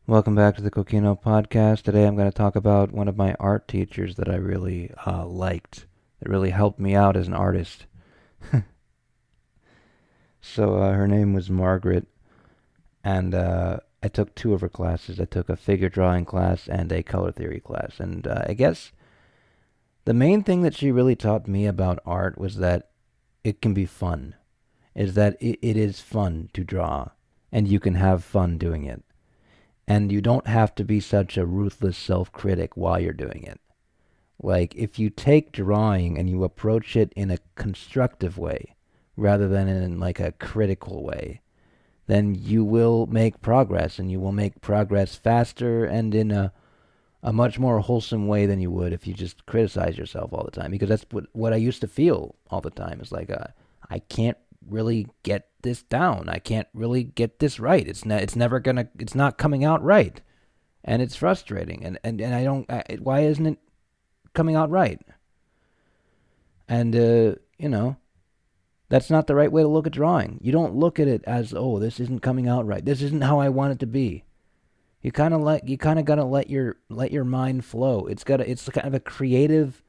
Welcome back to the Kokino Podcast. Today I'm going to talk about one of my art teachers that I really liked. That really helped me out as an artist. Her name was Margret, and I took two of her classes. I took a figure drawing class and a color theory class. And I guess the main thing that she really taught me about art was that it can be fun. Is that it is fun to draw, and you can have fun doing it. And you don't have to be such a ruthless self-critic while you're doing it. Like, if you take drawing and you approach it in a constructive way, rather than in like a critical way, then you will make progress, and you will make progress faster and in a much more wholesome way than you would if you just criticize yourself all the time. Because that's what I used to feel all the time. It's like, I can't really get this down. I can't really get this right. It's not coming out right. And it's frustrating. And why isn't it coming out right? And, that's not the right way to look at drawing. You don't look at it as, oh, this isn't coming out right. This isn't how I want it to be. You kind of gotta let your mind flow. It's kind of a creative.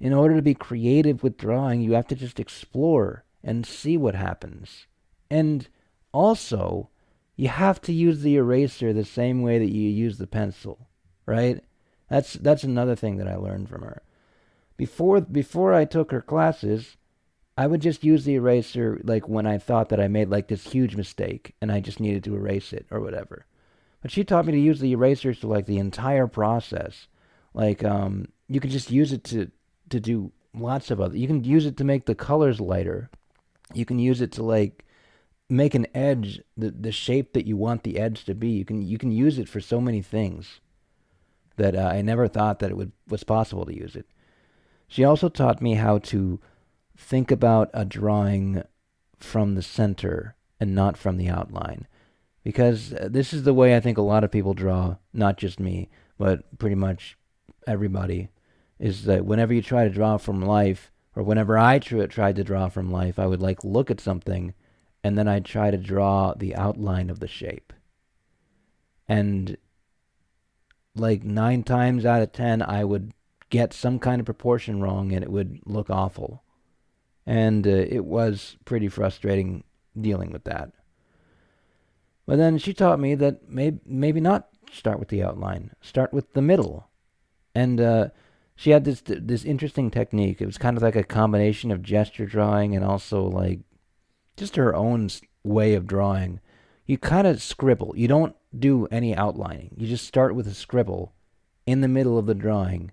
In order to be creative with drawing, you have to just explore and see what happens. And also, you have to use the eraser the same way that you use the pencil, right? That's another thing that I learned from her. Before I took her classes, I would just use the eraser like when I thought that I made like this huge mistake and I just needed to erase it or whatever. But she taught me to use the erasers to like the entire process. Like you can just use it to do lots of other. You can use it to make the colors lighter. You can use it to like make an edge the shape that you want the edge to be. You can use it for so many things that I never thought that was possible to use it. She also taught me how to think about a drawing from the center and not from the outline. Because this is the way I think a lot of people draw, not just me, but pretty much everybody, is that whenever you try to draw from life, or whenever I tried to draw from life, I would like look at something, and then I'd try to draw the outline of the shape. And like 9 times out of 10, I would get some kind of proportion wrong, and it would look awful. And it was pretty frustrating dealing with that. But then she taught me that maybe not start with the outline. Start with the middle. And she had this interesting technique. It was kind of like a combination of gesture drawing and also like just her own way of drawing. You kind of scribble. You don't do any outlining. You just start with a scribble in the middle of the drawing,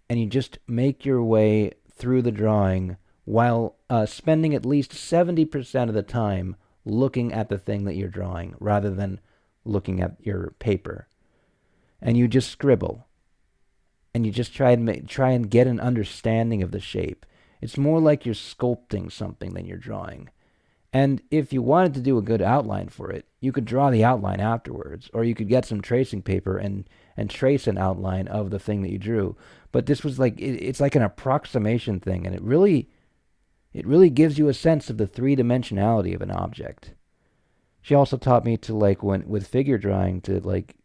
and you just make your way through the drawing while spending at least 70% of the time looking at the thing that you're drawing rather than looking at your paper. And you just scribble. And you just try and get an understanding of the shape. It's more like you're sculpting something than you're drawing. And if you wanted to do a good outline for it, you could draw the outline afterwards, or you could get some tracing paper and trace an outline of the thing that you drew. But this was like, it's like an approximation thing, and it really gives you a sense of the three-dimensionality of an object. She also taught me to like, with figure drawing, to like,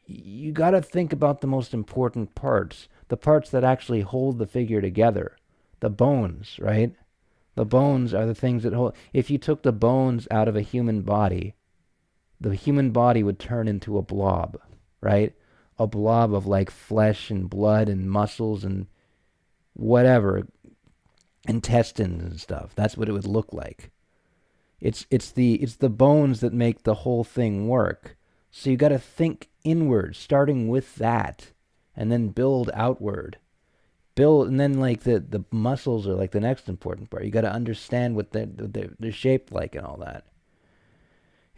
you got to think about the most important parts, the parts that actually hold the figure together, the bones, right? The bones are the things that hold. If you took the bones out of a human body, the human body would turn into a blob, right? A blob of like flesh and blood and muscles and whatever, intestines and stuff. That's what it would look like. It's the bones that make the whole thing work. So you got to think inward, starting with that, and then build outward. And then like the muscles are like the next important part. You got to understand what they're shaped like and all that.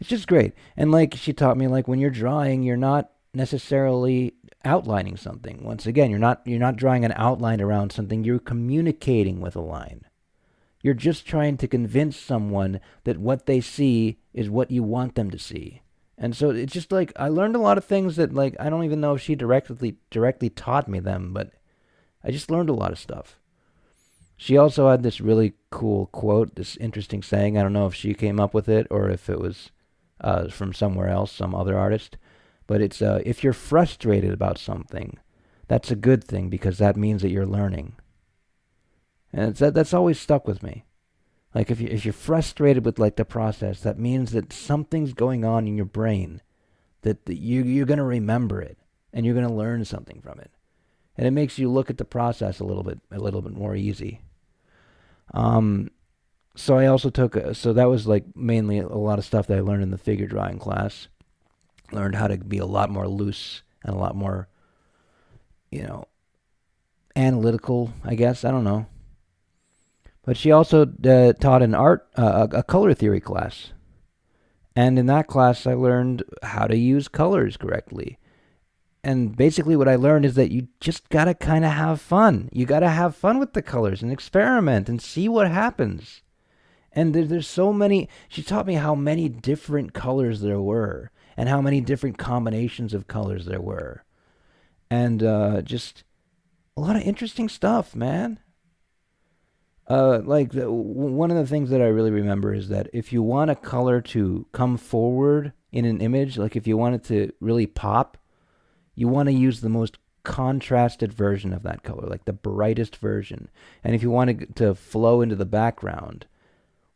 It's just great. And like she taught me, like when you're drawing, you're not necessarily outlining something. Once again, you're not drawing an outline around something. You're communicating with a line. You're just trying to convince someone that what they see is what you want them to see. And so it's just like I learned a lot of things that like I don't even know if she directly taught me them, but I just learned a lot of stuff. She also had this really cool quote, this interesting saying. I don't know if she came up with it or if it was from somewhere else, some other artist. But it's if you're frustrated about something, that's a good thing because that means that you're learning. And that's always stuck with me. Like if you're frustrated with like the process, that means that something's going on in your brain, that you're gonna remember it and you're gonna learn something from it, and it makes you look at the process a little bit more easy. So I also took so that was like mainly a lot of stuff that I learned in the figure drawing class. Learned how to be a lot more loose and a lot more, analytical, I guess. I don't know. But she also taught an a color theory class. And in that class, I learned how to use colors correctly. And basically what I learned is that you just got to kind of have fun. You got to have fun with the colors and experiment and see what happens. And there's so many, she taught me how many different colors there were and how many different combinations of colors there were. And just a lot of interesting stuff, man. One of the things that I really remember is that if you want a color to come forward in an image, like if you want it to really pop, you want to use the most contrasted version of that color, like the brightest version. And if you want it to flow into the background,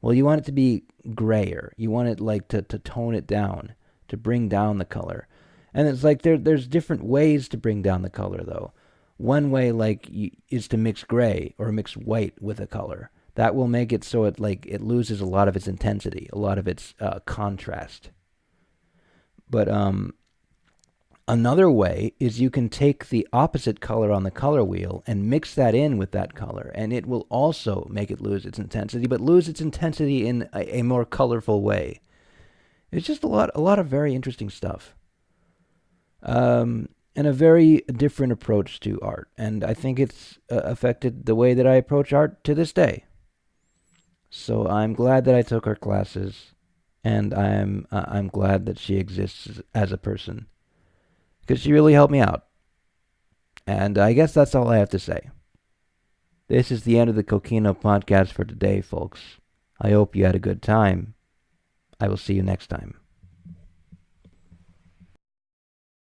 well, you want it to be grayer. You want it like to tone it down, to bring down the color. And it's like there's different ways to bring down the color, though. One way, is to mix gray or mix white with a color. That will make it so it loses a lot of its intensity, a lot of its contrast. But another way is you can take the opposite color on the color wheel and mix that in with that color, and it will also make it lose its intensity, but lose its intensity in a more colorful way. It's just a lot of very interesting stuff. And a very different approach to art. And I think it's affected the way that I approach art to this day. So I'm glad that I took her classes, and I'm glad that she exists as a person, because she really helped me out. And I guess that's all I have to say. This is the end of the Kokino Podcast for today, folks. I hope you had a good time. I will see you next time.